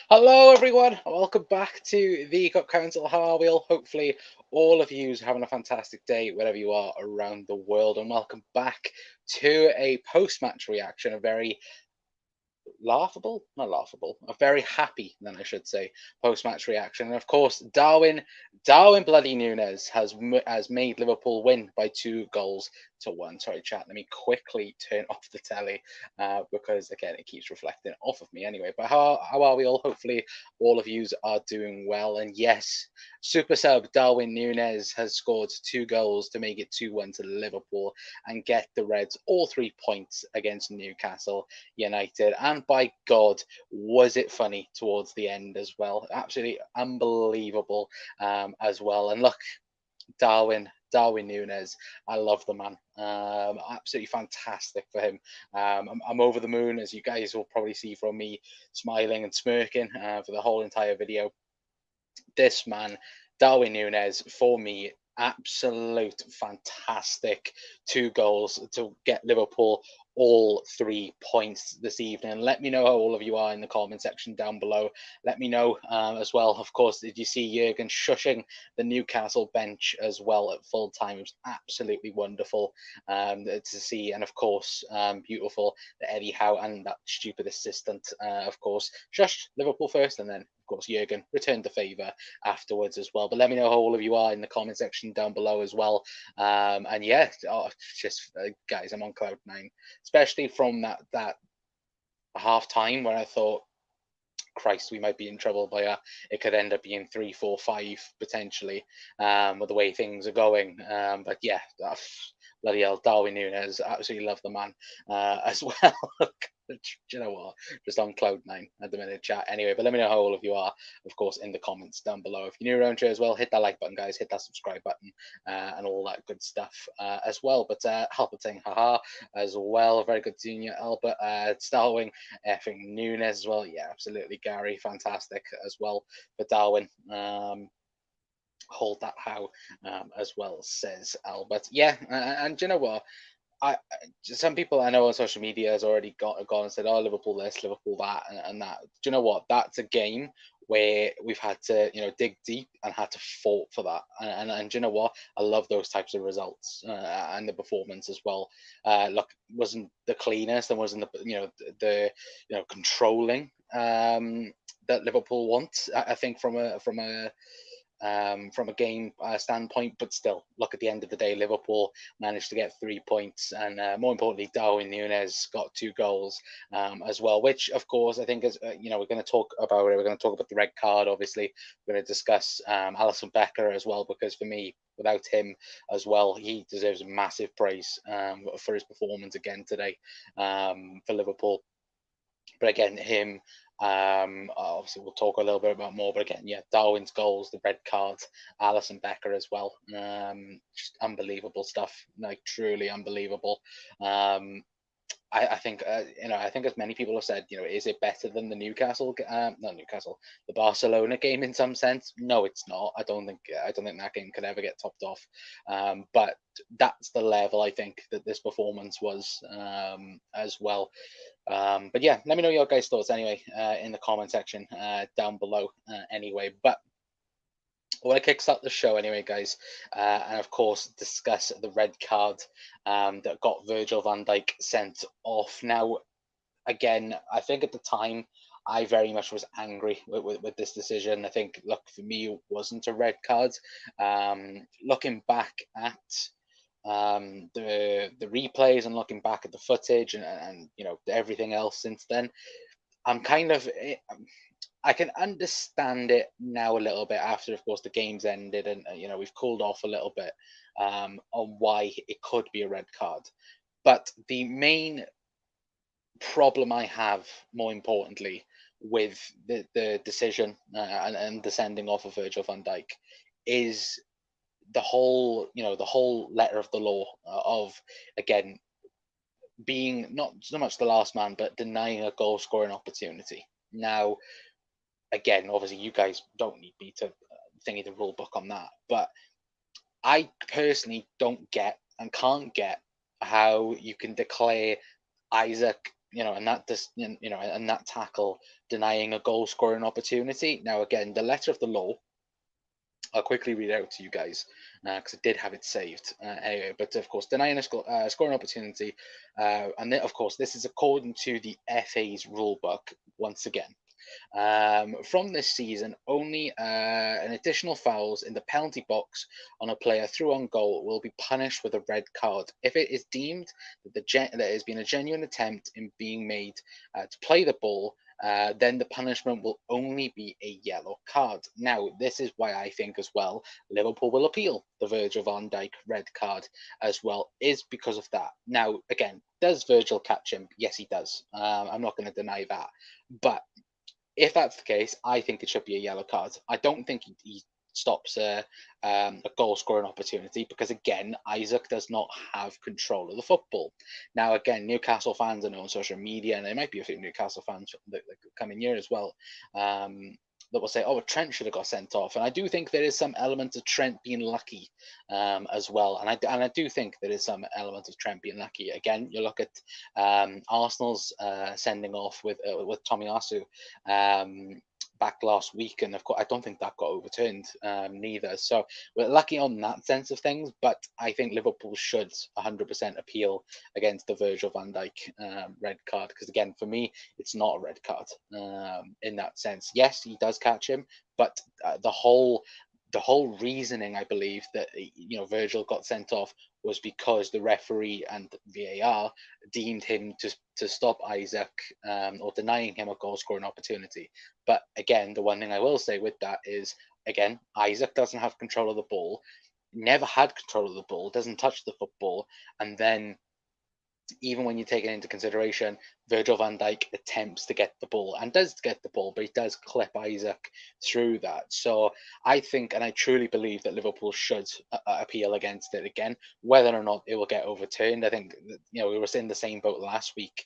Hello, everyone. Welcome back to the Cup Council. How are we all? Hopefully, all of you are having a fantastic day wherever you are around the world. And welcome back to a post match reaction, a very laughable, not laughable, a very happy, then I should say, post-match reaction. And of course, Darwin bloody Núñez has made Liverpool win by 2 goals to 1. Sorry, chat. Let me quickly turn off the telly because again it keeps reflecting off of me anyway. But how are we all? Hopefully, all of you are doing well. And yes, super sub Darwin Núñez has scored 2 goals to make it 2-1 to Liverpool and get the Reds all 3 points against Newcastle United. And by God, was it funny towards the end as well? Absolutely unbelievable as well. And look, Darwin Núñez, I love the man. Absolutely fantastic for him. I'm over the moon, as you guys will probably see from me smiling and smirking for the whole entire video. This man, Darwin Núñez, for me, absolute fantastic 2 goals to get Liverpool all 3 points this evening. Let me know how all of you are in the comment section down below. Let me know as well. Of course, did you see Jurgen shushing the Newcastle bench as well at full time? It was absolutely wonderful to see, and of course, beautiful that Eddie Howe and that stupid assistant, of course, shushed Liverpool first, and then of course Jurgen returned the favour afterwards as well. But let me know how all of you are in the comment section down below as well. And yeah, guys, I'm on cloud 9, especially from that half time where I thought, Christ, we might be in trouble by it could end up being 3-4-5 potentially, with the way things are going. But yeah, bloody hell, Darwin Núñez, absolutely love the man as well. Do you know what? Just on cloud 9 at the minute, chat. Anyway, but let me know how all of you are, of course, in the comments down below. If you're new around here as well, hit that like button, guys. Hit that subscribe button and all that good stuff as well. But Albert saying haha as well. Very good seeing you, Albert. Starwing effing Núñez as well. Yeah, absolutely, Gary. Fantastic as well for Darwin. Hold that how as well, says Albert. Yeah, and do you know what? Some people I know on social media has already gone and said, "Oh, Liverpool this, Liverpool that, and that." Do you know what? That's a game where we've had to, dig deep and had to fought for that. And do you know what? I love those types of results and the performance as well. Look, wasn't the cleanest and wasn't the controlling that Liverpool wants. I think from a game standpoint, but still, look, at the end of the day, Liverpool managed to get 3 points, and more importantly, Darwin Núñez got 2 goals as well, which, of course, I think is, we're going to talk about it. We're going to talk about the red card, obviously. We're going to discuss Alisson Becker as well, because for me, without him as well, he deserves massive praise for his performance again today for Liverpool. But again, him, obviously, we'll talk a little bit about more. But again, yeah, Darwin's goals, the red cards, Alisson Becker as well. Just unbelievable stuff, like truly unbelievable. I think I think as many people have said, is it better than the not Newcastle, the Barcelona game in some sense? No, it's not. I don't think that game could ever get topped off. But that's the level I think that this performance was as well. But yeah, let me know your guys' thoughts anyway in the comment section down below. Anyway, but I want to kickstart the show anyway, guys, and of course discuss the red card that got Virgil van Dijk sent off. Now, again, I think at the time I very much was angry with this decision. I think, look, for me, it wasn't a red card. Looking back at the replays and looking back at the footage and everything else since then, I'm kind of I can understand it now a little bit after, of course, the game's ended and we've cooled off a little bit on why it could be a red card. But the main problem I have, more importantly, with the decision and the sending off of Virgil van Dijk is the whole letter of the law of, again, being not so much the last man, but denying a goal scoring opportunity. Now, again, obviously, you guys don't need me to thingy the rule book on that, but I personally don't get and can't get how you can declare Isaac and that just, and that tackle denying a goal scoring opportunity. Now, again, the letter of the law, I'll quickly read it out to you guys because I did have it saved anyway. But of course, denying a scoring opportunity, and then, of course, this is according to the FA's rule book once again. From this season, only an additional fouls in the penalty box on a player through on goal will be punished with a red card if it is deemed that there has been a genuine attempt in being made to play the ball. Then the punishment will only be a yellow card. Now, this is why I think as well Liverpool will appeal the Virgil van Dijk red card as well, is because of that. Now, again, does Virgil catch him? Yes, he does. I'm not going to deny that. But if that's the case, I think it should be a yellow card. I don't think he stops a goal scoring opportunity because, again, Isaac does not have control of the football. Now, again, Newcastle fans, I know on social media, and there might be a few Newcastle fans that come in here as well, that will say, oh, Trent should have got sent off. And I do think there is some element of Trent being lucky as well. And I do think there is some element of Trent being lucky. Again, you look at Arsenal's sending off with Tomiyasu back last week, and of course I don't think that got overturned neither. So we're lucky on that sense of things, but I think Liverpool should 100% appeal against the Virgil van Dijk red card, because again, for me, it's not a red card in that sense. Yes, he does catch him, but the whole reasoning, I believe, that Virgil got sent off was because the referee and VAR deemed him to stop Isaac or denying him a goal scoring opportunity. But again, the one thing I will say with that is, again, Isaac doesn't have control of the ball, never had control of the ball, doesn't touch the football, and then even when you take it into consideration, Virgil van Dijk attempts to get the ball and does get the ball, but he does clip Isaac through that. So I think, and I truly believe, that Liverpool should appeal against it again. Whether or not it will get overturned, I think we were in the same boat last week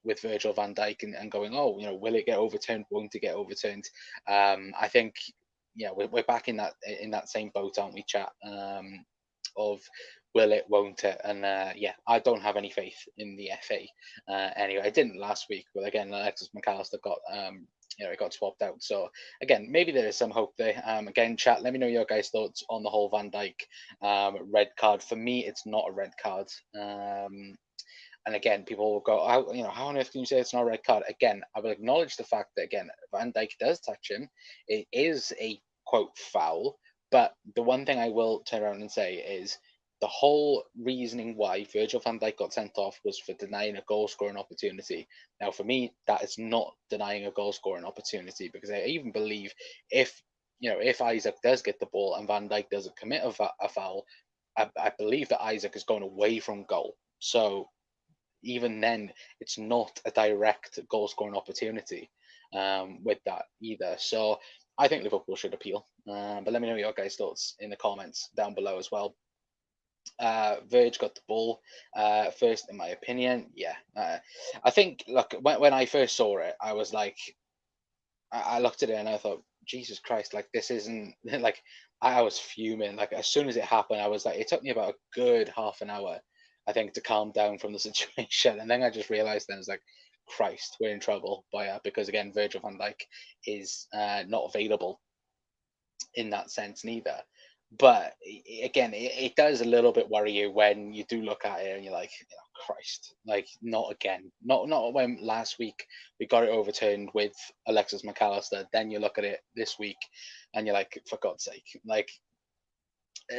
with Virgil van Dijk and going, oh, will it get overturned? Won't it get overturned? I think we're back in that same boat, aren't we, chat? Of will it, won't it? And I don't have any faith in the FA. Anyway, I didn't last week, but again, Alexis McAllister got it got swapped out. So again, maybe there is some hope there. Again, chat, let me know your guys' thoughts on the whole Van Dijk red card. For me, it's not a red card. And again, people will go, how on earth can you say it's not a red card? Again, I will acknowledge the fact that, again, Van Dijk does touch him. It is a, quote, foul. But the one thing I will turn around and say is the whole reasoning why Virgil van Dijk got sent off was for denying a goal-scoring opportunity. Now, for me, that is not denying a goal-scoring opportunity, because I even believe if Isaac does get the ball and Van Dijk doesn't commit a foul, I believe that Isaac is going away from goal. So even then, it's not a direct goal-scoring opportunity with that either. So I think Liverpool should appeal. But let me know your guys' thoughts in the comments down below as well. Verge got the ball first, in my opinion. Yeah, I think. Look, when I first saw it, I was like, I looked at it and I thought, Jesus Christ, like this isn't like. I was fuming. Like as soon as it happened, I was like, it took me about a good half an hour, I think, to calm down from the situation, and then I just realised, then I was like, Christ, we're in trouble because again, Virgil van Dijk is not available in that sense neither. But again, it does a little bit worry you when you do look at it and you're like, Christ, like not again. Not when last week we got it overturned with Alexis McAllister. Then you look at it this week and you're like, for God's sake, like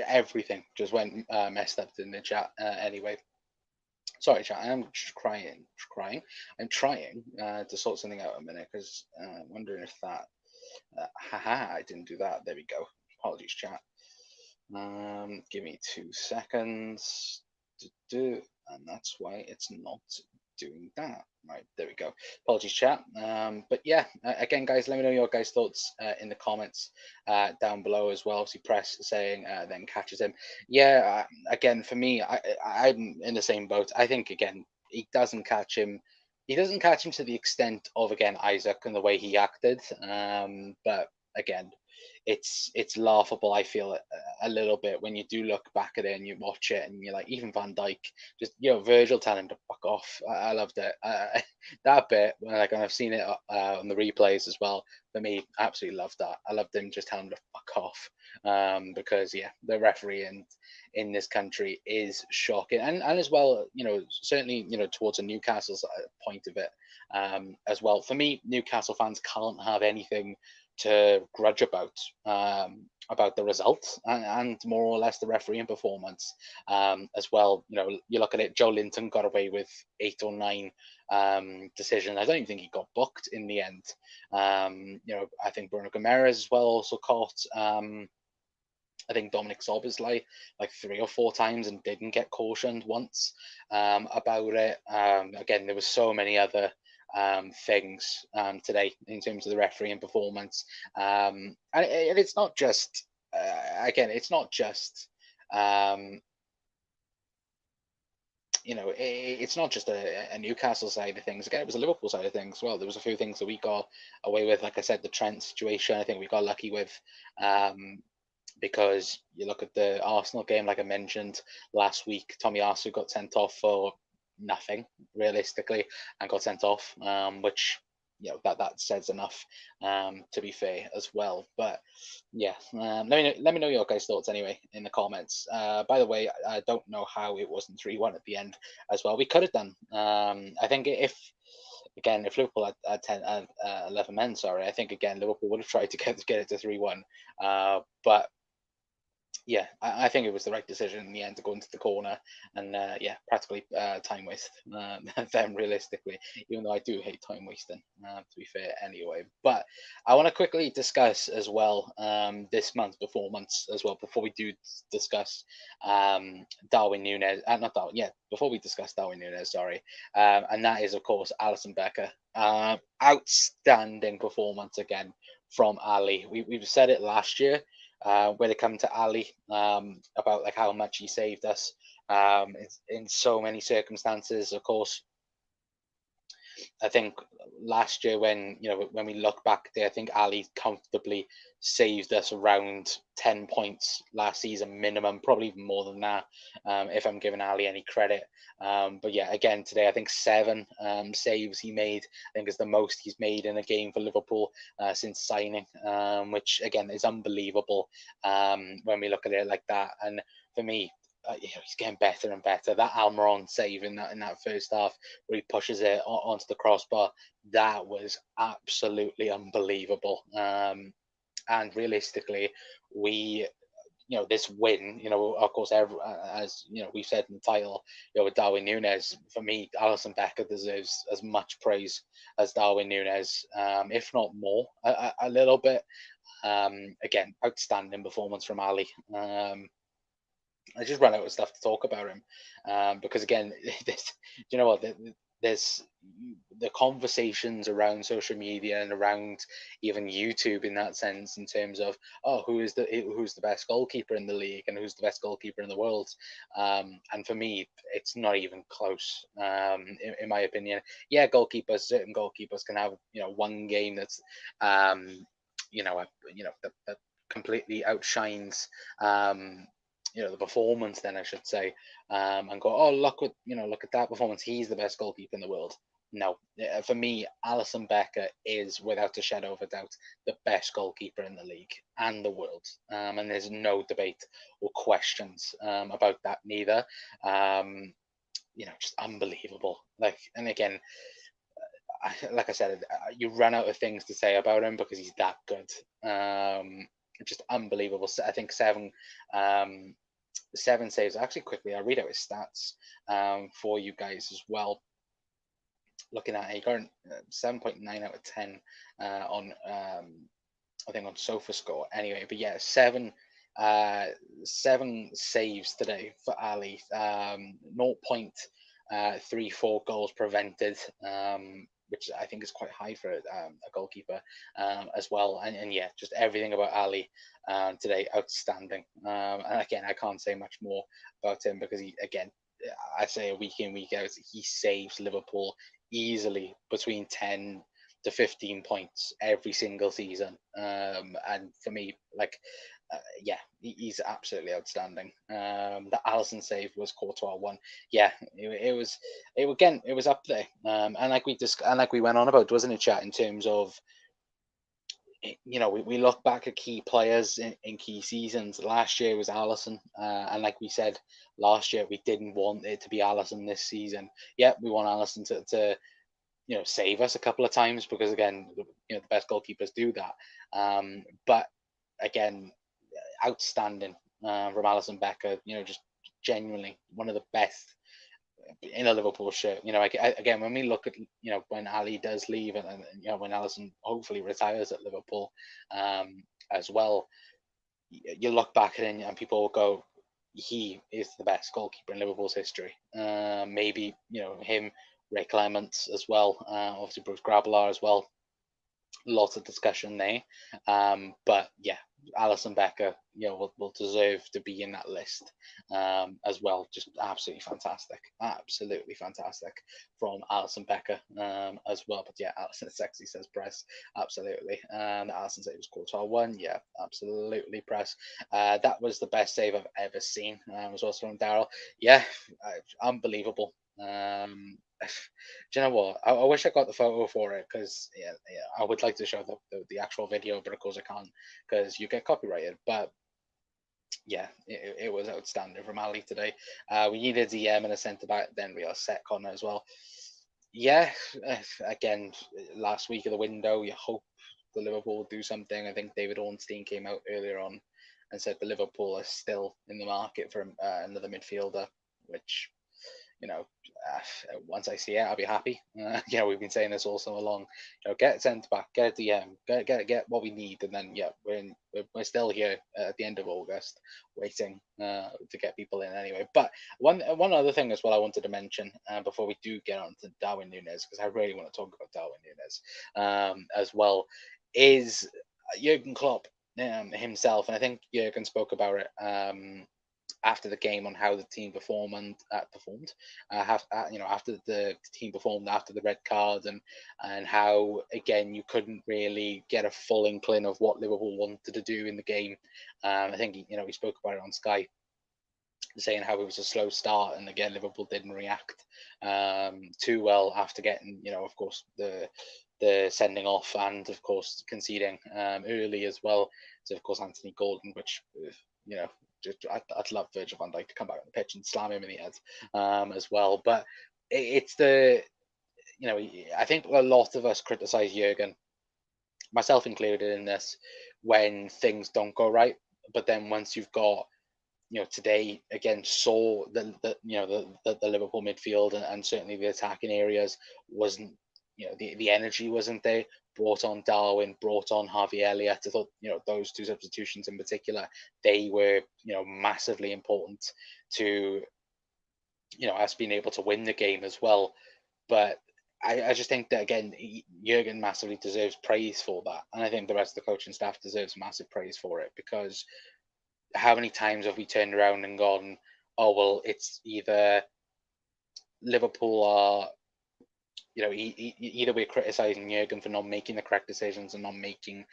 everything just went messed up in the chat. Anyway, sorry, chat. I am just crying. I'm trying to sort something out a minute because I'm wondering if that. I didn't do that. There we go. Apologies, chat. Give me 2 seconds. And that's why it's not doing that. Right, there we go. Apologies, chat. But yeah, again, guys, let me know your guys' thoughts in the comments down below as well. See Press saying then catches him. Yeah, again, for me, I'm in the same boat. I think, again, he doesn't catch him. He doesn't catch him to the extent of, again, Isaac and the way he acted. But again, it's laughable. I feel a little bit when you do look back at it and you watch it and you're like, even Van Dijk, just Virgil telling him to fuck off. I loved it. That bit when I've seen it on the replays as well. For me, absolutely loved that. I loved him just telling him to fuck off, because yeah, the referee in this country is shocking, and as well, certainly, towards a Newcastle's point of it, as well. For me, Newcastle fans can't have anything to grudge about the result, and more or less the refereeing performance, as well. You look at it, Joe Linton got away with 8 or 9 decisions. I don't even think he got booked in the end. I think Bruno Guimaraes as well also caught. I think Dominic Szoboszlai like 3 or 4 times and didn't get cautioned once about it. Again, there was so many other things today in terms of the refereeing performance, and it's not just again, it's not just it's not just a Newcastle side of things. Again, it was a Liverpool side of things. Well, there was a few things that we got away with. Like I said, the Trent situation, I think we got lucky with. Because you look at the Arsenal game, like I mentioned last week, Tomiyasu got sent off for nothing, realistically, and got sent off, which that says enough, to be fair as well. But yeah, let me know your guys' thoughts anyway in the comments. By the way, I don't know how it wasn't 3-1 at the end as well. We could have done. I think if Liverpool had 11 men, sorry, I think again Liverpool would have tried to get it to 3-1. But yeah, I think it was the right decision in the end to go into the corner, and yeah, practically time waste them realistically, even though I do hate time wasting, to be fair anyway. But I want to quickly discuss as well this month's performance as well before we do discuss Darwin Núñez, not Darwin, yeah, before we discuss Darwin Núñez, sorry, and that is of course Alisson Becker. Outstanding performance again from Ali. We've said it last year. When it come to Ali, about like how much he saved us in so many circumstances. Of course, I think last year when we look back there, I think Ali comfortably saved us around 10 points last season minimum, probably even more than that, if I'm giving Ali any credit. But yeah, again today I think 7 saves he made. I think is the most he's made in a game for Liverpool since signing, which again is unbelievable when we look at it like that. And for me, he's getting better and better. That Almiron save in that first half where he pushes it onto the crossbar, that was absolutely unbelievable. And realistically, we, this win, of course, as we've said in the title, with Darwin Núñez, for me, Alisson Becker deserves as much praise as Darwin Núñez, if not more, a little bit. Again, outstanding performance from Ali. I just ran out of stuff to talk about him, because again, you know what? There's the conversations around social media and around even YouTube in that sense, in terms of who's the best goalkeeper in the league and who's the best goalkeeper in the world. And for me, it's not even close. In my opinion, yeah, certain goalkeepers can have one game that's that completely outshines the performance, then I should say, and go, look at that performance, he's the best goalkeeper in the world. No, for me, Alisson Becker is without a shadow of a doubt the best goalkeeper in the league and the world, and there's no debate or questions about that neither. Just unbelievable. And again, like I said, you run out of things to say about him because he's that good. Just unbelievable. I think 7 saves. Actually, quickly, I'll read out his stats for you guys as well. Looking at it, he got 7.9 out of 10 on I think on SofaScore. Anyway, but yeah, 7 saves today for Ali. 0.34 goals prevented, which I think is quite high for a goalkeeper as well. And yeah, just everything about Ali today, outstanding. And again, I can't say much more about him because I say week in, week out, he saves Liverpool easily between 10 to 15 points every single season. And for me, like, yeah, he's absolutely outstanding. The Allison save was Courtois one. Yeah, it was, it was up there. And like we went on about, wasn't it, chat, in terms of, you know, we look back at key players in key seasons. Last year was Allison, and like we said last year, we didn't want it to be Allison this season. Yeah, we want Allison to you know, save us a couple of times, because again, you know, the best goalkeepers do that. But again, outstanding from Alisson Becker. You know, just genuinely one of the best in a Liverpool shirt. You know, again, when we look at, you know, when Ali does leave, and you know, when Alisson hopefully retires at Liverpool, as well, you look back at it and people will go, he is the best goalkeeper in Liverpool's history. Maybe, you know, him, Ray Clements as well, obviously Bruce Gravelar as well. Lots of discussion there. But yeah, Alisson Becker, you know, will deserve to be in that list as well. Just absolutely fantastic. Absolutely fantastic from Alisson Becker as well. But yeah, Alisson Sexy says press. Absolutely. And Alisson said it was Courtois one. Yeah, absolutely press. That was the best save I've ever seen. Was also from Daryl. Yeah, unbelievable. Do you know what? I wish I got the photo for it, because yeah, I would like to show the actual video, but of course I can't, because you get copyrighted. But yeah, it was outstanding from Ali today. We needed DM and a centre back, then we are set Connor as well. Yeah, again, last week of the window, you hope the Liverpool will do something. I think David Ornstein came out earlier on and said the Liverpool are still in the market for another midfielder, which, you know, once I see it, I'll be happy. You know, we've been saying this all summer long. You know, get a centre back, get a DM, get what we need, and then yeah, we're still here at the end of August, waiting to get people in anyway. But one other thing as well I wanted to mention before we do get on to Darwin Núñez, because I really want to talk about Darwin Núñez as well, is Jurgen Klopp himself, and I think Jurgen spoke about it after the game on how the team performed, you know, after the team performed after the red card, and how again you couldn't really get a full inkling of what Liverpool wanted to do in the game. I think you know, he spoke about it on Sky, saying how it was a slow start, and again Liverpool didn't react too well after getting, you know, of course the sending off, and of course conceding early as well to, of course, Anthony Gordon, which, you know, I'd love Virgil van Dijk to come back on the pitch and slam him in the head as well. But it's the, you know, I think a lot of us criticise Jurgen, myself included in this, when things don't go right. But then once you've got, you know, today again saw the you know, the Liverpool midfield, and certainly the attacking areas wasn't, you know, the energy wasn't there. Brought on Darwin, brought on Harvey Elliott. I thought, you know, those two substitutions in particular, they were, you know, massively important to, you know, us being able to win the game as well. But I just think that again, Jurgen massively deserves praise for that, and I think the rest of the coaching staff deserves massive praise for it, because how many times have we turned around and gone, oh well, it's either Liverpool are, you know, either we're criticizing Jurgen for not making the correct decisions and not making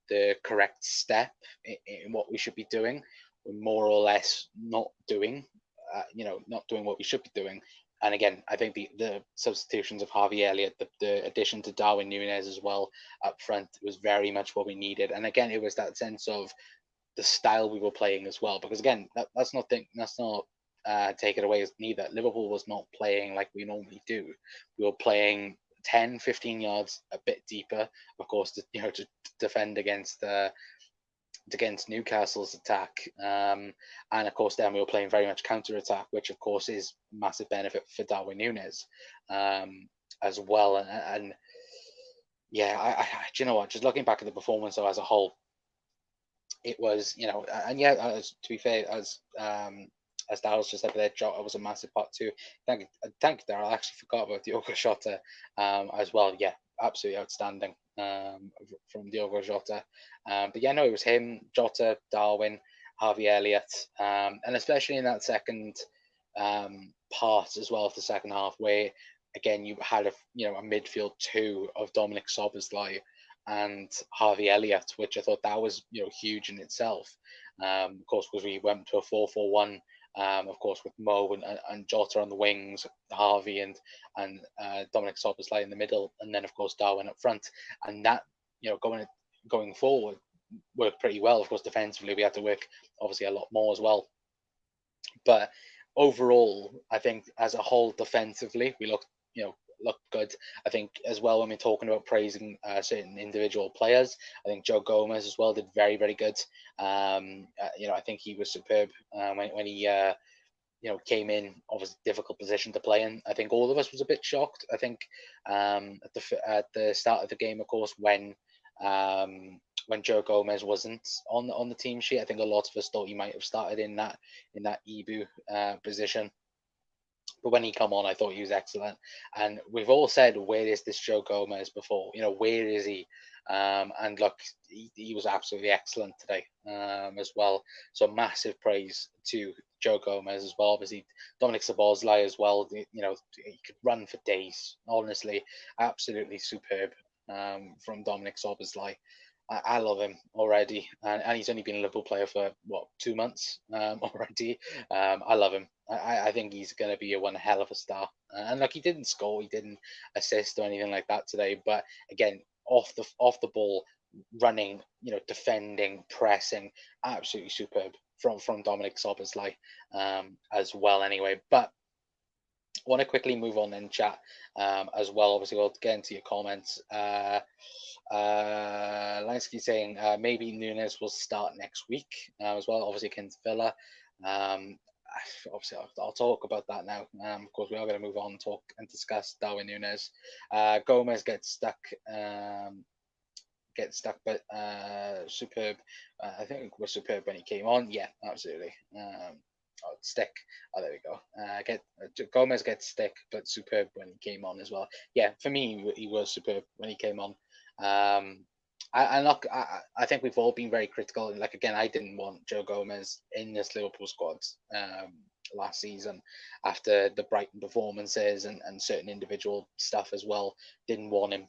the correct step in what we should be doing, we're more or less not doing, you know, not doing what we should be doing. And again, I think the substitutions of Harvey Elliott, the addition to Darwin Núñez as well up front, was very much what we needed. And again, it was that sense of the style we were playing as well, because again, let's not take it away as neither. Liverpool was not playing like we normally do. We were playing 10, 15 yards a bit deeper, of course, to, you know, to defend against Newcastle's attack, and of course then we were playing very much counter attack, which of course is massive benefit for Darwin Núñez as well. And yeah, do you know what? Just looking back at the performance though as a whole, it was, you know, and yeah, to be fair, as Daryl's just said there, Jota was a massive part too. Thank you, Daryl. I actually forgot about Diogo Jota as well. Yeah, absolutely outstanding from Diogo Jota. But yeah, no, it was him, Jota, Darwin, Harvey Elliott, and especially in that second part as well of the second half, where again, you had a midfield two of Dominic Szoboszlai and Harvey Elliott, which I thought that was huge in itself. Of course, because we went to a 4-4-1. Of course, with Mo and Jota on the wings, Harvey and Dominic Szoboszlai in the middle, and then of course Darwin up front, and that going forward worked pretty well. Of course, defensively we had to work obviously a lot more as well, but overall, I think as a whole defensively we looked good. I think as well when we're talking about praising certain individual players, I think Joe Gomez as well did very, very good. I think he was superb when he came in, obviously difficult position to play in. I think all of us was a bit shocked. I think at the start of the game, of course, when Joe Gomez wasn't on the team sheet, I think a lot of us thought he might have started in that Ibu position. But when he come on, I thought he was excellent. And we've all said, where is this Joe Gomez before? Where is he? And look, he was absolutely excellent today as well. So massive praise to Joe Gomez as well. Obviously, Dominic Szoboszlai as well. He could run for days. Honestly, absolutely superb from Dominic Szoboszlai. I love him already, and he's only been a Liverpool player for 2 months already. I love him. I think he's going to be one hell of a star. And look, he didn't score, he didn't assist or anything like that today. But again, off the ball, running, defending, pressing, absolutely superb from Dominic Szoboszlai as well. Anyway, but I want to quickly move on and chat as well. Obviously, we'll get into your comments. Lansky saying maybe Núñez will start next week as well. Obviously, against Villa. Obviously, I'll talk about that now. Of course, we are going to move on and talk and discuss Darwin Núñez. Gomez gets stuck. But superb. I think it was superb when he came on. Yeah, absolutely. Stick. Oh, there we go. Gomez gets stick, but superb when he came on as well. Yeah, for me, he was superb when he came on. I think we've all been very critical. And again, I didn't want Joe Gomez in this Liverpool squad last season after the Brighton performances and certain individual stuff as well. Didn't want him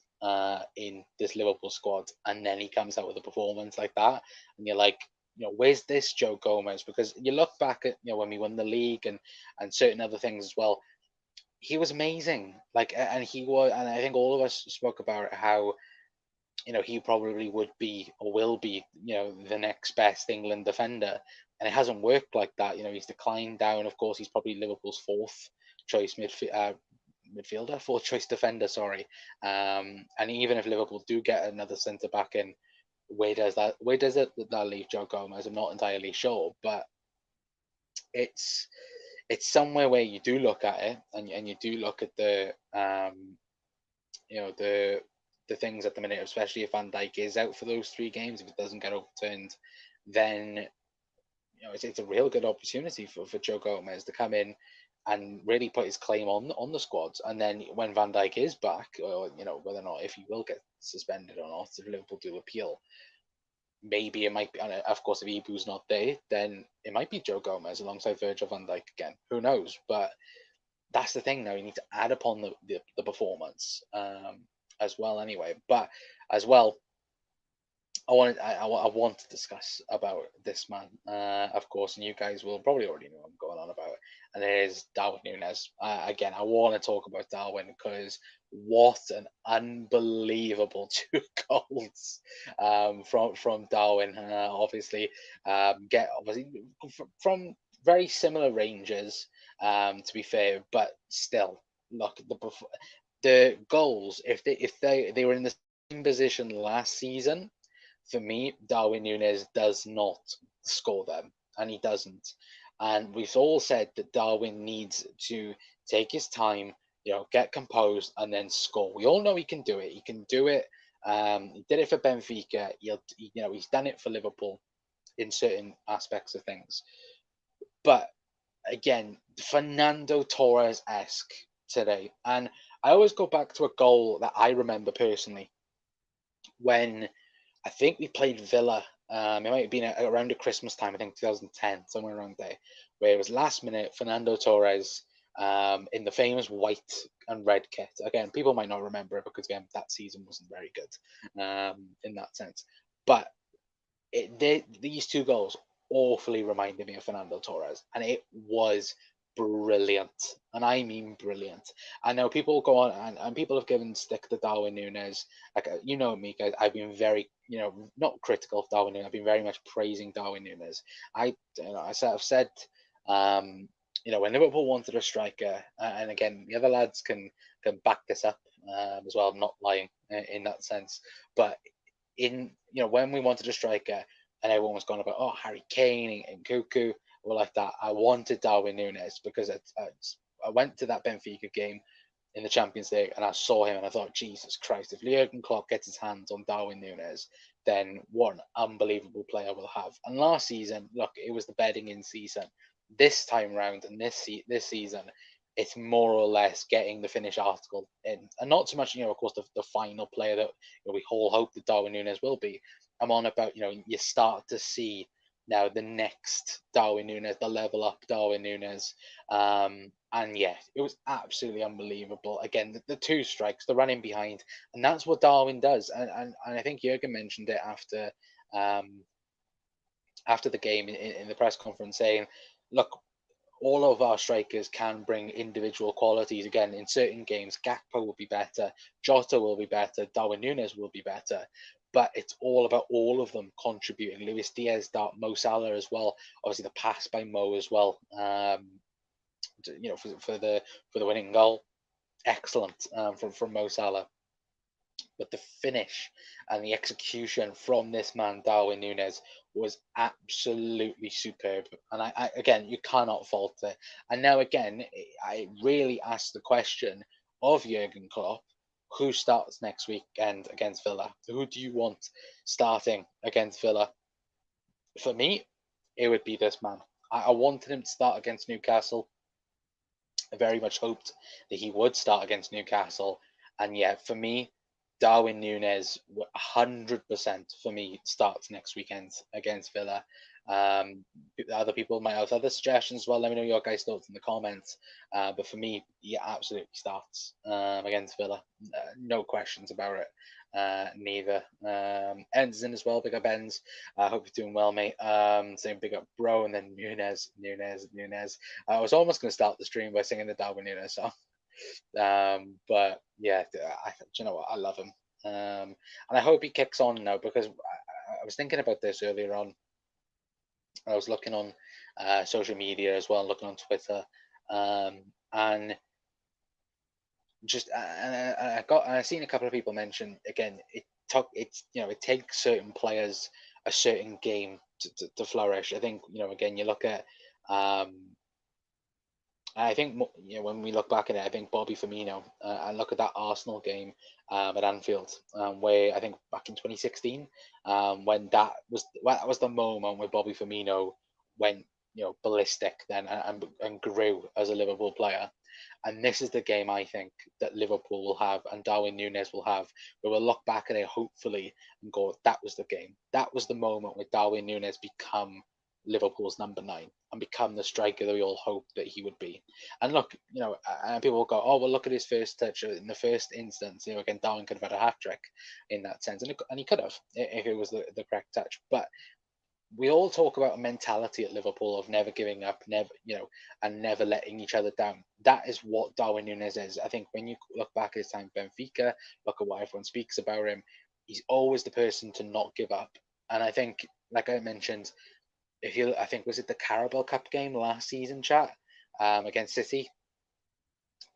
in this Liverpool squad, and then he comes out with a performance like that, and you're like, where's this Joe Gomez? Because you look back at when we won the league and certain other things as well, he was amazing. And I think all of us spoke about how he probably would be or will be the next best England defender, and it hasn't worked like that. He's declined down. Of course, he's probably Liverpool's fourth choice midfielder, fourth choice defender. Sorry, and even if Liverpool do get another centre back in, where does that leave Joe Gomez? I'm not entirely sure, but it's somewhere where you do look at it and you do look at the the things at the minute, especially if Van Dijk is out for those 3 games. If it doesn't get overturned, then it's a real good opportunity for Joe Gomez to come in and really put his claim on the squad. And then when Van Dijk is back, or whether or not if he will get suspended or not, if Liverpool do appeal, maybe it might be. And of course, if Ibu's not there, then it might be Joe Gomez alongside Virgil van Dijk again. Who knows? But that's the thing now. You need to add upon the performance as well. Anyway, but as well, I want to discuss about this man, of course, and you guys will probably already know what I'm going on about, and it is Darwin Núñez. Again, I want to talk about Darwin because what an unbelievable 2 goals from Darwin. Obviously, from very similar ranges, to be fair, but still, look, the goals, if they were in the same position last season, for me, Darwin Núñez does not score them, and he doesn't. And we've all said that Darwin needs to take his time, get composed, and then score. We all know he can do it. He can do it. He did it for Benfica. He's done it for Liverpool in certain aspects of things. But again, Fernando Torres-esque today. And I always go back to a goal that I remember personally when I think we played Villa. It might have been around the Christmas time, I think 2010, somewhere around there, where it was last minute. Fernando Torres in the famous white and red kit. Again, people might not remember it because again that season wasn't very good in that sense. But these two goals awfully reminded me of Fernando Torres, and it was brilliant, and I mean brilliant. I know people go on and people have given stick to Darwin Núñez. Like you know me, guys, I've been very not critical of Darwin Núñez. I've been very much praising Darwin Núñez. I've said. When Liverpool wanted a striker, and again, the other lads can back this up as well. I'm not lying in that sense, but when we wanted a striker and everyone was going about Harry Kane and Cuckoo or like that, I wanted Darwin Núñez because I went to that Benfica game in the Champions League and I saw him and I thought, Jesus Christ, if Jurgen Klopp gets his hands on Darwin Núñez, then what an unbelievable player we'll have. And last season, look, it was the bedding in season. This time round and this season, it's more or less getting the finished article in, and not so much, of course, the final player that we all hope that Darwin Núñez will be. I'm on about, you start to see now the next Darwin Núñez, the level up Darwin Núñez, and yeah, it was absolutely unbelievable. Again, the two strikes, the running behind, and that's what Darwin does. And I think Jurgen mentioned it after the game in the press conference, saying, look, all of our strikers can bring individual qualities. Again, in certain games, Gakpo will be better, Jota will be better, Darwin Núñez will be better. But it's all about all of them contributing. Luis Diaz, Mo Salah as well. Obviously, the pass by Mo as well. For the winning goal, excellent from Mo Salah. But the finish and the execution from this man, Darwin Núñez, was absolutely superb. And I again, you cannot fault it. And now again, I really ask the question of Jurgen Klopp, who starts next weekend against Villa? Who do you want starting against Villa? For me, it would be this man. I wanted him to start against Newcastle. I very much hoped that he would start against Newcastle. And yeah, for me, Darwin Núñez, 100% for me, starts next weekend against Villa. Other people might have other suggestions as well. Let me know your guys' thoughts in the comments. But for me, he absolutely starts against Villa. No questions about it. Neither. Endzin as well. Big up Enz. I hope you're doing well, mate. Saying big up bro, and then Núñez. I was almost going to start the stream by singing the Darwin Núñez song. But yeah, you know what? I love him, and I hope he kicks on now because I was thinking about this earlier on. I was looking on social media as well, looking on Twitter, and just and I've seen a couple of people mention again. It takes certain players a certain game to flourish. I think again you look at. I think when we look back at it, I think Bobby Firmino and look at that Arsenal game at Anfield, where I think back in 2016, when that was the moment where Bobby Firmino went ballistic then and grew as a Liverpool player. And this is the game I think that Liverpool will have and Darwin Núñez will have, where we'll look back at it hopefully and go, that was the game. That was the moment where Darwin Núñez become Liverpool's number 9 and become the striker that we all hoped that he would be. And look, and people will go, oh, well, look at his first touch in the first instance. Again, Darwin could have had a hat trick in that sense, and he could have if it was the correct touch. But we all talk about a mentality at Liverpool of never giving up, and never letting each other down. That is what Darwin Núñez is. I think when you look back at his time at Benfica, look at what everyone speaks about him, he's always the person to not give up. And I think, like I mentioned, I think was it the Carabao Cup game last season, chat, against City,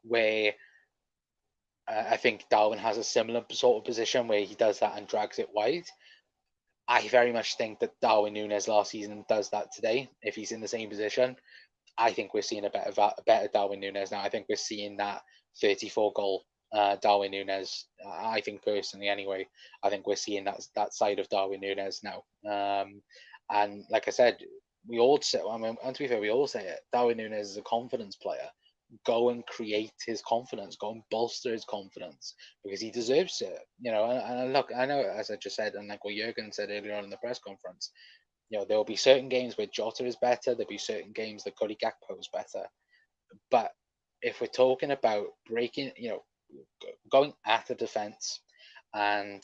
where I think Darwin has a similar sort of position where he does that and drags it wide. I very much think that Darwin Núñez last season does that today. If he's in the same position, I think we're seeing a better Darwin Núñez now. I think we're seeing that 34 goal Darwin Núñez. I think personally, anyway, I think we're seeing that side of Darwin Núñez now. And like I said, we all say, and to be fair, we all say it. Darwin Núñez is a confidence player. Go and create his confidence. Go and bolster his confidence because he deserves it. And look, I know, as I just said, and like what Jurgen said earlier on in the press conference, there will be certain games where Jota is better. There'll be certain games that Cody Gakpo is better. But if we're talking about breaking, going at the defense and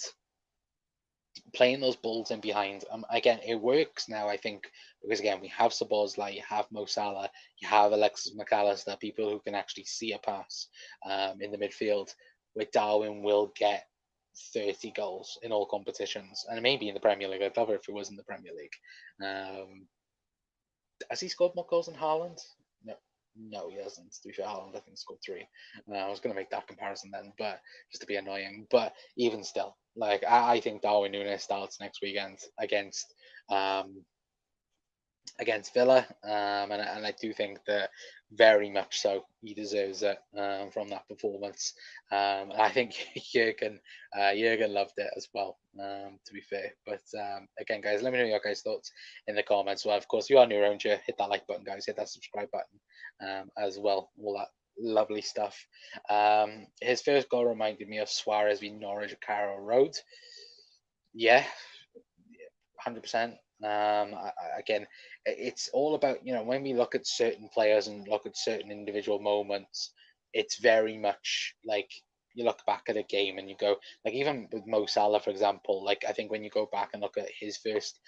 playing those balls in behind, again, it works now, I think, because again, we have Szoboszlai, you have Mo Salah, you have Alexis McAllister, people who can actually see a pass in the midfield, where Darwin will get 30 goals in all competitions, and maybe in the Premier League. I'd love it if it was in the Premier League. Has he scored more goals than Haaland? No, he hasn't. To be fair, Haaland, I think, scored 3. I was going to make that comparison then, but just to be annoying. But even still, like, I think Darwin Núñez starts next weekend against Villa, and I do think that very much so he deserves it from that performance. And I think Jurgen loved it as well, to be fair. But again, guys, let me know your guys' thoughts in the comments. Well, of course, if you are new around here, hit that like button, guys. Hit that subscribe button as well. All that lovely stuff. His first goal reminded me of Suarez v Norwich at Carrow Road. Yeah, 100%. Again, it's all about, when we look at certain players and look at certain individual moments, it's very much like you look back at a game and you go, like, even with Mo Salah, for example, like, I think when you go back and look at his first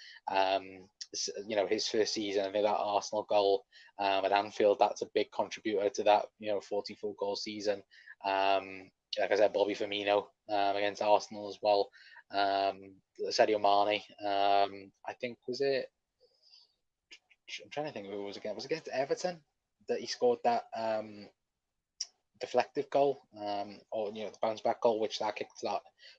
his first season, I think that Arsenal goal at Anfield, that's a big contributor to that 44 goal season. Like I said, Bobby Firmino against Arsenal as well. Sadio Mane, I think, was it? I'm trying to think who it was against. Was it against Everton that he scored that deflective goal, or the bounce back goal, which that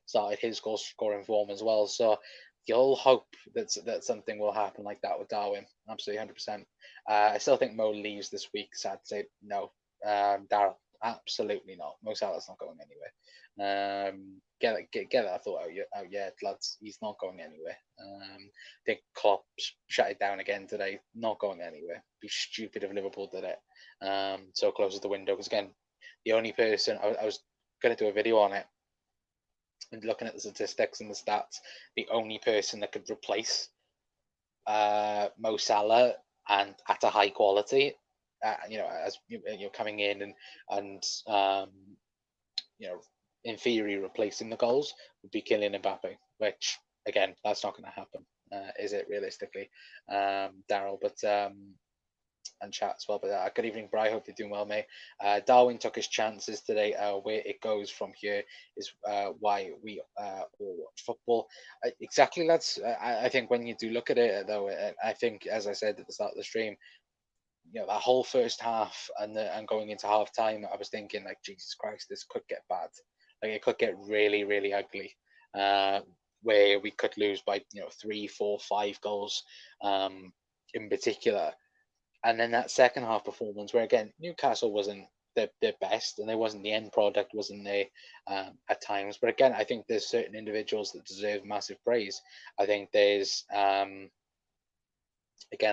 started his goal scoring form as well. So you'll hope that something will happen like that with Darwin. Absolutely, 100%. I still think Mo leaves this week. Sad to say, no. Daryl, absolutely not. Mo Salah's not going anywhere. Get that thought out yet, lads. He's not going anywhere. I think Klopp shut it down again today. Not going anywhere. Be stupid if Liverpool did it. So close to the window. Because again, the only person I was going to do a video on it and looking at the statistics and the stats, the only person that could replace Mo Salah and at a high quality, as you're coming in and in theory replacing the goals would be Kylian Mbappe, which again, that's not going to happen, is it, realistically, Daryl? But and chat as well. But good evening, Bri. Hope you're doing well, mate. Darwin took his chances today. Where it goes from here is why we all watch football. Exactly, lads. I think when you do look at it, though, I think, as I said at the start of the stream, that whole first half and going into half time, I was thinking, like, Jesus Christ, this could get bad. Like, it could get really, really ugly. Where we could lose by 3, 4, 5 goals in particular. And then that second half performance, where again Newcastle wasn't their best, and there wasn't, the end product wasn't there at times. But again, I think there's certain individuals that deserve massive praise. I think there's again,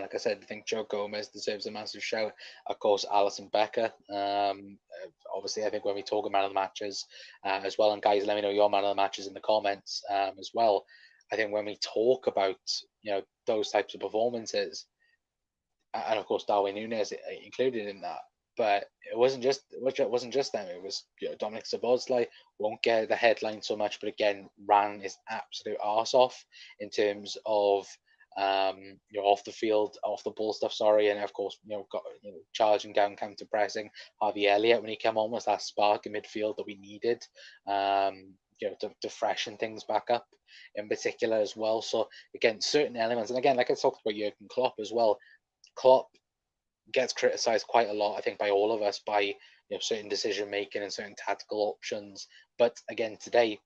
like I said, I think Joe Gomez deserves a massive shout. Of course, Alisson Becker. Obviously, I think when we talk about man of the matches as well, and guys, let me know your man of the matches in the comments as well. I think when we talk about those types of performances, and of course Darwin Núñez included in that, but it wasn't just them. It was Dominic Szoboszlai won't get the headline so much, but again ran his absolute arse off in terms of off the field, off the ball stuff. Sorry, and of course got charging down, counter pressing. Harvey Elliott, when he came on, was that spark in midfield that we needed. To freshen things back up in particular as well. So again, certain elements, and again, like I talked about Jurgen Klopp as well. Klopp gets criticised quite a lot, I think, by all of us, by certain decision making and certain tactical options. But again, today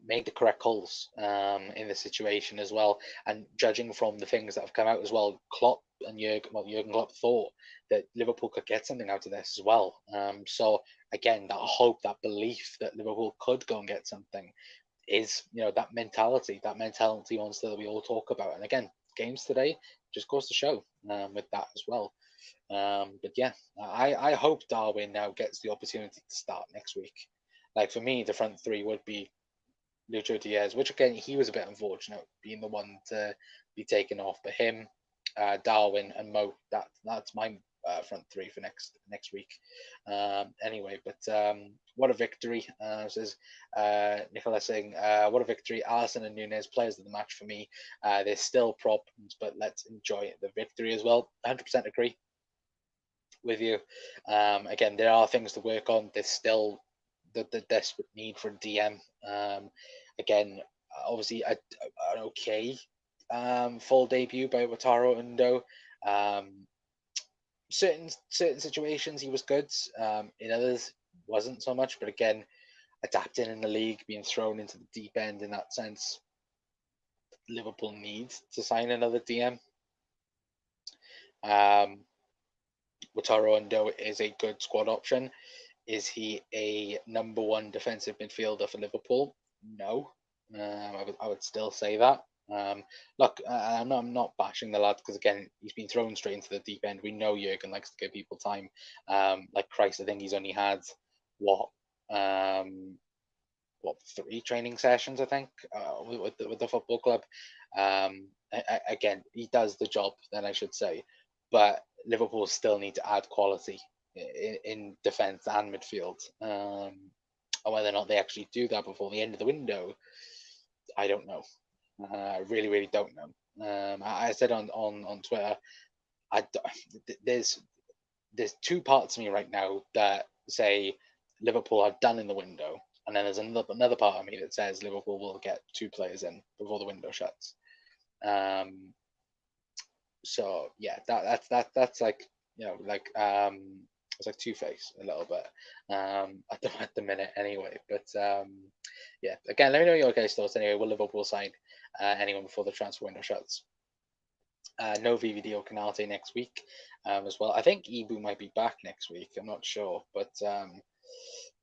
made the correct calls in the situation as well. And judging from the things that have come out as well, Klopp and Jurgen Klopp thought that Liverpool could get something out of this as well. So again, that hope, that belief that Liverpool could go and get something is that mentality monster that we all talk about. And again, games today just goes to show with that as well. But yeah, I hope Darwin now gets the opportunity to start next week. Like, for me, the front three would be Lucho Diaz, which again, he was a bit unfortunate being the one to be taken off, but him, Darwin and Mo, that's my front three for next week. Anyway, but what a victory! Says Nicola saying, what a victory! Alisson and Núñez, players of the match for me. There's still problems, but let's enjoy the victory as well. 100% agree with you. Again, there are things to work on. There's still the desperate need for a DM. Again, obviously, an okay full debut by Wataru Endo. Certain situations he was good. In others, wasn't so much. But again, adapting in the league, being thrown into the deep end in that sense, Liverpool needs to sign another DM. Wataru Endo is a good squad option. Is he a number one defensive midfielder for Liverpool? No. I would still say that. Look, I'm not bashing the lad because again he's been thrown straight into the deep end. We know Jurgen likes to give people time. Like Christ, I think he's only had what 3 training sessions I think with the football club. Again, he does the job. Then I should say, but Liverpool still need to add quality in defence and midfield. And whether or not they actually do that before the end of the window, I don't know. I really don't know. I said on Twitter, there's 2 parts of me right now that say Liverpool are done in the window, and then there's another part of me that says Liverpool will get 2 players in before the window shuts. So yeah, that's like it's like Two-Face a little bit at the minute anyway. But yeah, again, let me know your guys' thoughts anyway. Will Liverpool sign anyone before the transfer window shuts? No VVD or Canate next week as well. I think Ibu might be back next week. I'm not sure, but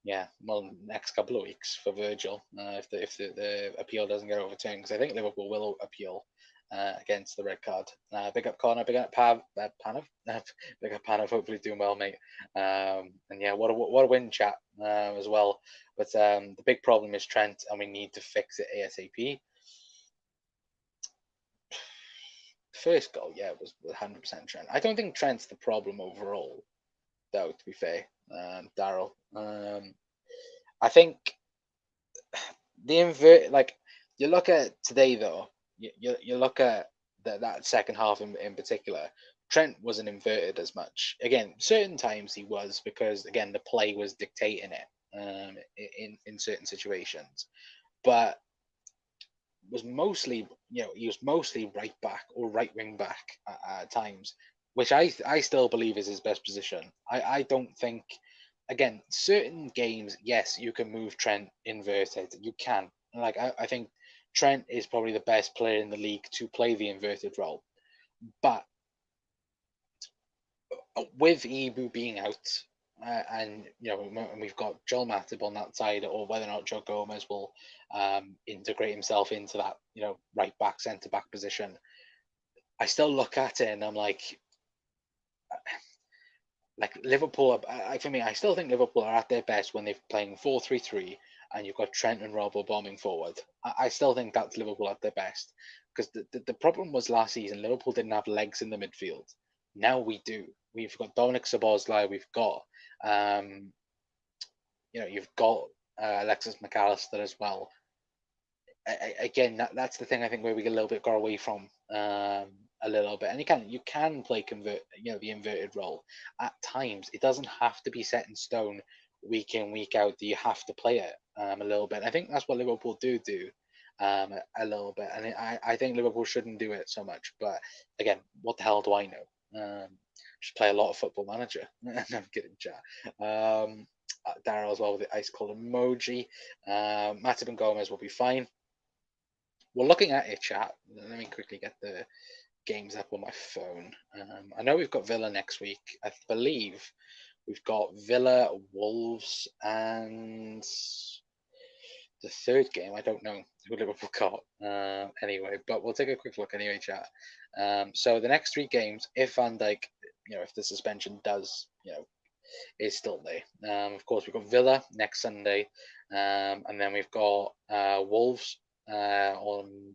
yeah, well, next couple of weeks for Virgil if the appeal doesn't get overturned, because I think Liverpool will appeal against the red card. Big up Connor, big up Panav, big up Panav. Hopefully doing well, mate. And yeah, what a win, chat as well. But the big problem is Trent, and we need to fix it ASAP. First goal, yeah, it was 100% Trent. I don't think Trent's the problem overall, though. To be fair, Daryl. I think you look at today though. You look at that second half in particular. Trent wasn't inverted as much. Again, certain times he was, because again the play was dictating it in certain situations, but was mostly he was mostly right back or right wing back at times, which I still believe is his best position. I don't think, again, certain games, yes, you can move Trent inverted. You can. Like I think Trent is probably the best player in the league to play the inverted role. But with Ibu being out, and we've got Joel Matip on that side, or whether or not Joe Gomez will integrate himself into that right back, centre back position, I still look at it and I'm like Liverpool. For me, I still think Liverpool are at their best when they're playing 4-3-3 and you've got Trent and Robbo bombing forward. I still think that's Liverpool at their best, because the problem was last season Liverpool didn't have legs in the midfield. Now we do. We've got Dominic Szoboszlai. We've got you've got Alexis McAllister as well. Again, that's the thing I think where we get a little bit got away from a little bit. And you can play the inverted role at times. It doesn't have to be set in stone week in, week out, that you have to play it a little bit. And I think that's what Liverpool do a little bit. And I think Liverpool shouldn't do it so much. But again, what the hell do I know? Just play a lot of Football Manager. I'm kidding, chat. Daryl as well with the ice cold emoji. Matip and Gomez will be fine. We're looking at it, chat. Let me quickly get the games up on my phone. I know we've got Villa next week. I believe we've got Villa, Wolves, and the third game, I don't know who Liverpool got anyway, but we'll take a quick look anyway, chat. So the next 3 games, if Van Dijk, if the suspension does, is still there. Of course, we've got Villa next Sunday, and then we've got Wolves on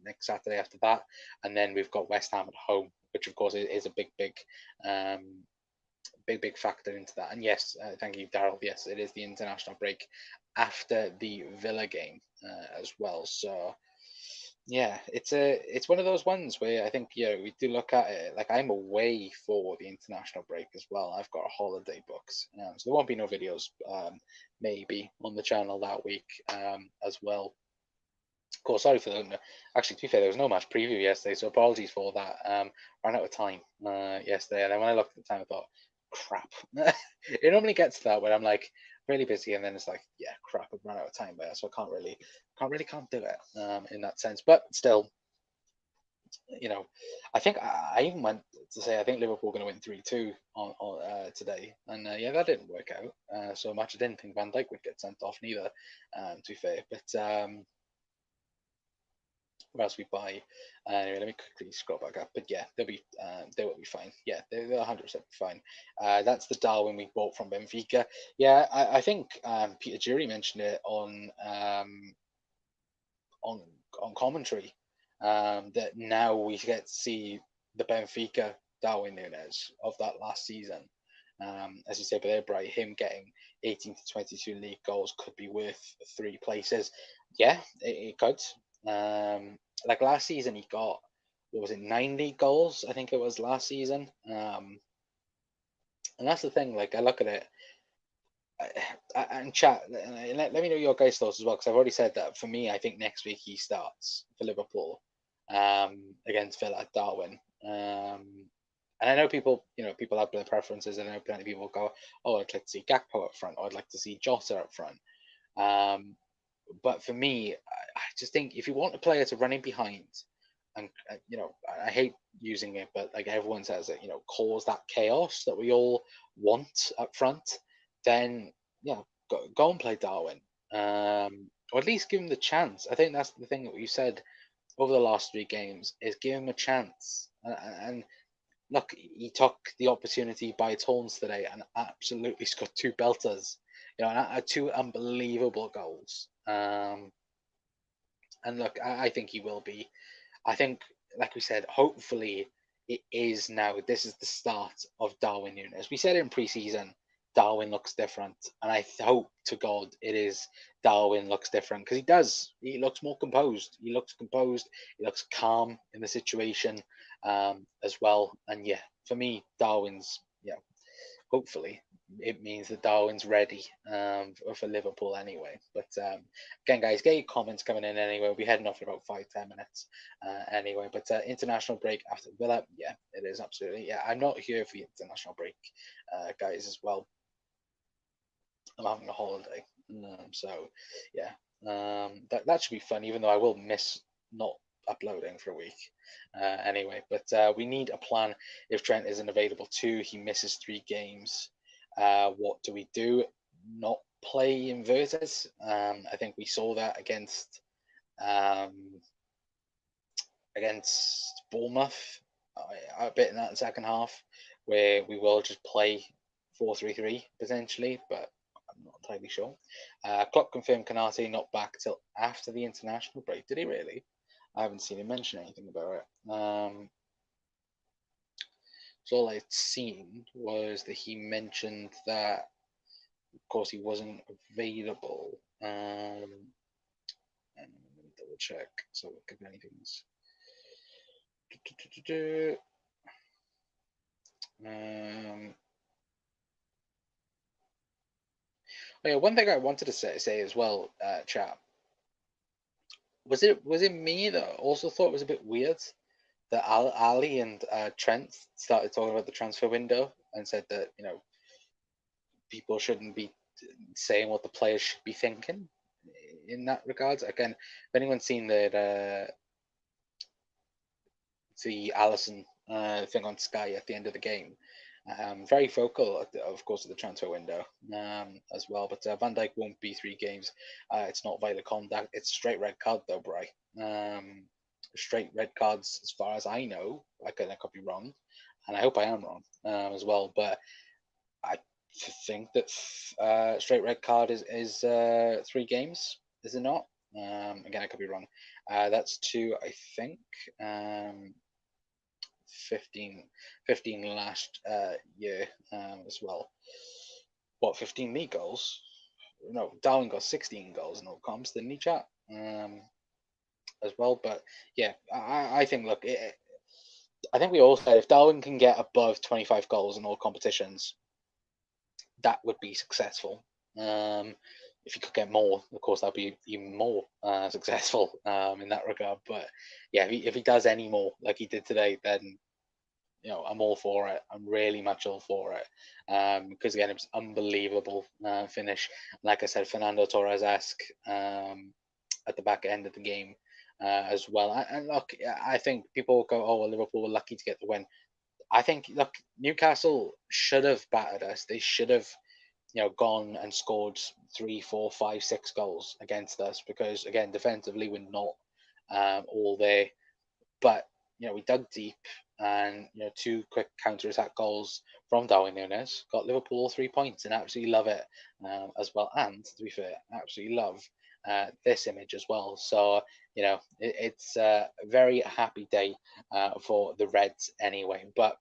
next Saturday after that, and then we've got West Ham at home, which of course is a big factor into that. And yes, thank you, Daryl. Yes, it is the international break after the Villa game as well. So yeah, it's one of those ones where I think we do look at it like I'm away for the international break as well. I've got a holiday booked, so there won't be no videos maybe on the channel that week as well. Of course, sorry for the. Actually, to be fair, there was no match preview yesterday, so apologies for that. Ran out of time yesterday, and then when I looked at the time, I thought, crap. It normally gets to that where I'm like really busy, and then it's like, yeah, crap, I've run out of time there, so I can't do it in that sense. But still, I think I even went to say I think Liverpool are going to win 3-2 on today, and yeah, that didn't work out so much. I didn't think Van Dijk would get sent off neither, to be fair, but. What else we buy? Anyway, let me quickly scroll back up. But yeah, they will be fine. Yeah, they'll 100% be fine. That's the Darwin we bought from Benfica. Yeah, I think Peter Jury mentioned it on commentary that now we get to see the Benfica Darwin Núñez of that last season. As you said, but there, Bright, him getting 18 to 22 league goals could be worth 3 places. Yeah, it could. Like last season, he got, what was it, 9 league goals? I think it was last season. And that's the thing. Like I look at it, and chat. Let me know your guys' thoughts as well, because I've already said that for me, I think next week he starts for Liverpool against Villa at Darwin. And I know people have their preferences. And I know plenty of people go, "Oh, I'd like to see Gakpo up front, or I'd like to see Jota up front." But for me, I just think if you want a player to run in behind, and I hate using it, but like everyone says it, cause that chaos that we all want up front, then yeah, go and play Darwin, or at least give him the chance. I think that's the thing that we've said over the last 3 games is give him a chance. And look, he took the opportunity by its horns today and absolutely scored 2 belters, and 2 unbelievable goals. And look, I think he will be. I think, like we said, hopefully it is now. This is the start of Darwin Núñez. We said in pre-season, Darwin looks different, and I hope to God it is Darwin looks different, because he does. He looks more composed. He looks composed. He looks calm in the situation as well. And yeah, for me, Darwin's hopefully it means that Darwin's ready for Liverpool anyway. But again, guys, get your comments coming in anyway. We'll be heading off in about 5-10 minutes anyway. But international break after Villa, yeah, it is absolutely. Yeah, I'm not here for the international break, guys, as well. I'm having a holiday, so yeah, that should be fun. Even though I will miss not uploading for a week anyway. But we need a plan if Trent isn't available too. He misses 3 games. What do we do? Not play inverted. I think we saw that against Bournemouth a bit in that second half, where we will just play 4-3-3 potentially, but I'm not entirely sure. Klopp confirmed Konate not back till after the international break. Did he really? I haven't seen him mention anything about it. So all I'd seen was that he mentioned that, of course, he wasn't available. And let me double check. So if anything's. Oh yeah, one thing I wanted to say as well, chat. Was it me that also thought it was a bit weird that Ali and Trent started talking about the transfer window and said that people shouldn't be saying what the players should be thinking in that regards. Again, if anyone's seen the Allison thing on Sky at the end of the game, very vocal, of course, at the transfer window as well. But Van Dijk won't be 3 games. It's not violent conduct. It's straight red card, though, Bry. Straight red cards, as far as I know. I could be wrong, and I hope I am wrong as well. But I think that straight red card is 3 games. Is it not? Again, I could be wrong. That's 2, I think. 15 last year as well. What, 15 league goals? No, Darwin got 16 goals in all comps, didn't he, chat? As well. But yeah, I think, look, I think we all said if Darwin can get above 25 goals in all competitions, that would be successful. If he could get more, of course, that'd be even more successful in that regard. But yeah, if he does any more like he did today, then I'm all for it. I'm really much all for it. Because again, it was unbelievable finish. Like I said, Fernando Torres-esque at the back end of the game as well. And look, I think people go, "Oh, well, Liverpool were lucky to get the win." I think, look, Newcastle should have battered us. They should have, gone and scored 3, 4, 5, 6 goals against us because, again, defensively we're not all there. But we dug deep, and 2 quick counter-attack goals from Darwin Núñez got Liverpool all 3 points, and absolutely love it as well. And to be fair, absolutely love this image as well. So it's a very happy day for the Reds anyway. But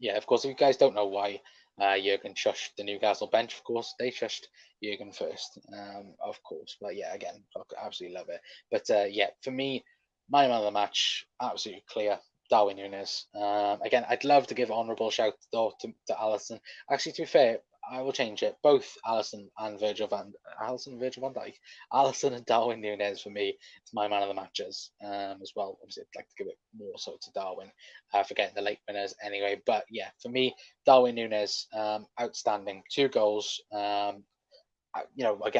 yeah, of course, if you guys don't know why Jurgen shushed the Newcastle bench, of course they shushed Jurgen first, of course. But yeah, again, I absolutely love it. But yeah, for me, my man of the match, absolutely clear, Darwin Núñez. Again, I'd love to give honourable shout though to Alisson. Actually, to be fair, I will change it. Both Alisson and Virgil van Dijk, Alisson and Darwin Núñez for me. It's my man of the matches as well. Obviously, I'd like to give it more so to Darwin for getting the late winners anyway. But yeah, for me, Darwin Núñez, outstanding. 2 goals. Again,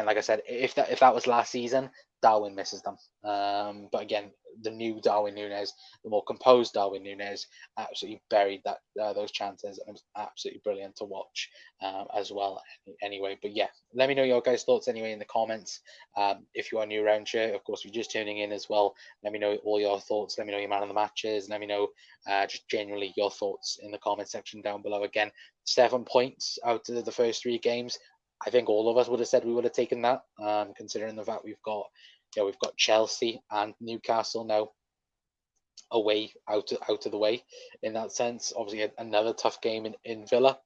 like I said, if that was last season, Darwin misses them. But again, the new Darwin Núñez, the more composed Darwin Núñez, absolutely buried those chances, and it was absolutely brilliant to watch as well. Anyway, but yeah, let me know your guys' thoughts anyway in the comments. If you are new around here, of course, if you're just tuning in as well, let me know all your thoughts. Let me know your man of the matches. Let me know just generally your thoughts in the comment section down below. Again, 7 points out of the first 3 games. I think all of us would have said we would have taken that, considering the fact we've got Chelsea and Newcastle now away, out of the way in that sense. Obviously, another tough game in Villa.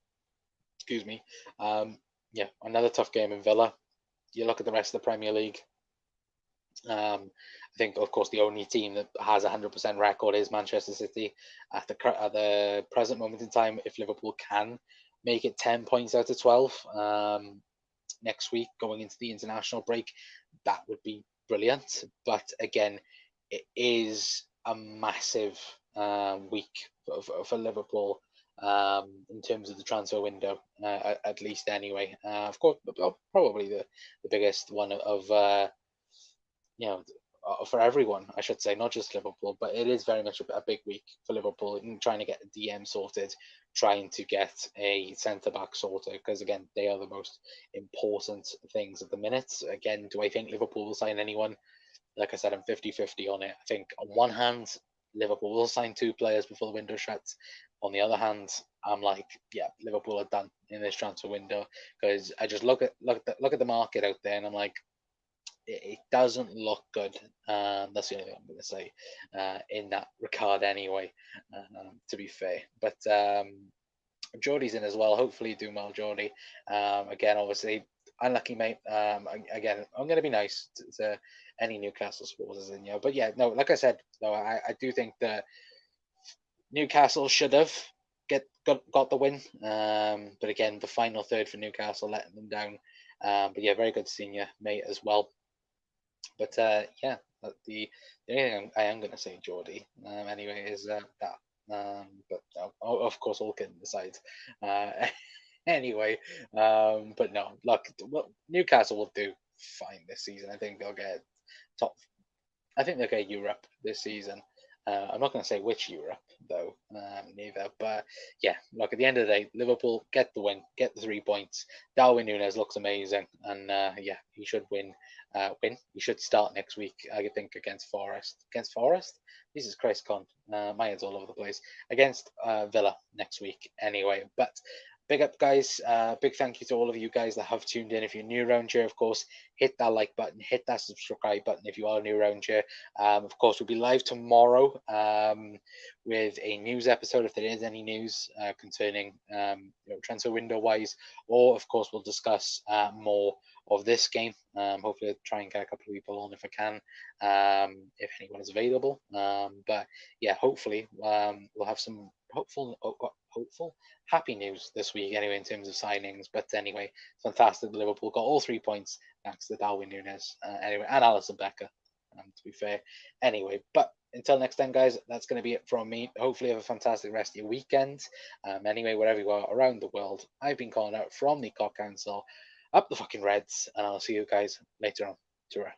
Excuse me. Yeah, another tough game in Villa. You look at the rest of the Premier League. I think, of course, the only team that has a 100% record is Manchester City at the present moment in time. If Liverpool can make it 10 points out of 12 next week going into the international break, that would be brilliant. But again, it is a massive week for Liverpool in terms of the transfer window, at least anyway. Of course, probably the biggest one of for everyone, I should say, not just Liverpool, but it is very much a big week for Liverpool in trying to get a DM sorted, trying to get a centre-back sorted, because, again, they are the most important things at the minute. Again, do I think Liverpool will sign anyone? Like I said, I'm 50-50 on it. I think, on one hand, Liverpool will sign 2 players before the window shuts. On the other hand, I'm like, yeah, Liverpool are done in this transfer window, because I just look at the market out there, and I'm like, it doesn't look good. That's the only thing I'm going to say in that regard anyway, to be fair. But Geordie's in as well. Hopefully doing well, Geordie. Again, obviously, unlucky, mate. Again, I'm going to be nice to any Newcastle supporters in here. But yeah, no, like I said, no, I do think that Newcastle should have got the win. But again, the final third for Newcastle letting them down. But yeah, very good seeing you, mate, as well. But yeah, the only thing I am going to say, Geordie, anyway, is that. But of course, all kidding aside. Anyway, but no, look, Newcastle will do fine this season. I think they'll get top. I think they'll get Europe this season. I'm not going to say which Europe, though, neither. But yeah, look, at the end of the day, Liverpool get the win, get the 3 points. Darwin Núñez looks amazing, and yeah, he should win. He should start next week, I think, against Forest. Against Forest? Jesus Christ, my head's all over the place. Against Villa next week, anyway. But big up, guys. Big thank you to all of you guys that have tuned in. If you're new around here, of course, hit that like button, hit that subscribe button if you are new around here. Of course, we'll be live tomorrow with a news episode if there is any news concerning transfer window wise, or of course we'll discuss more of this game. Hopefully, I'll try and get a couple of people on if I can, if anyone is available. But yeah, hopefully we'll have some hopeful, happy news this week anyway in terms of signings. But anyway, fantastic. Liverpool got all 3 points thanks to Darwin Núñez anyway, and Alisson Becker. To be fair, anyway. But until next time, guys, that's going to be it from me. Hopefully, have a fantastic rest of your weekend. Anyway, wherever you are around the world, I've been calling out from the COP Council. Up the fucking Reds, and I'll see you guys later on. Ta-ra.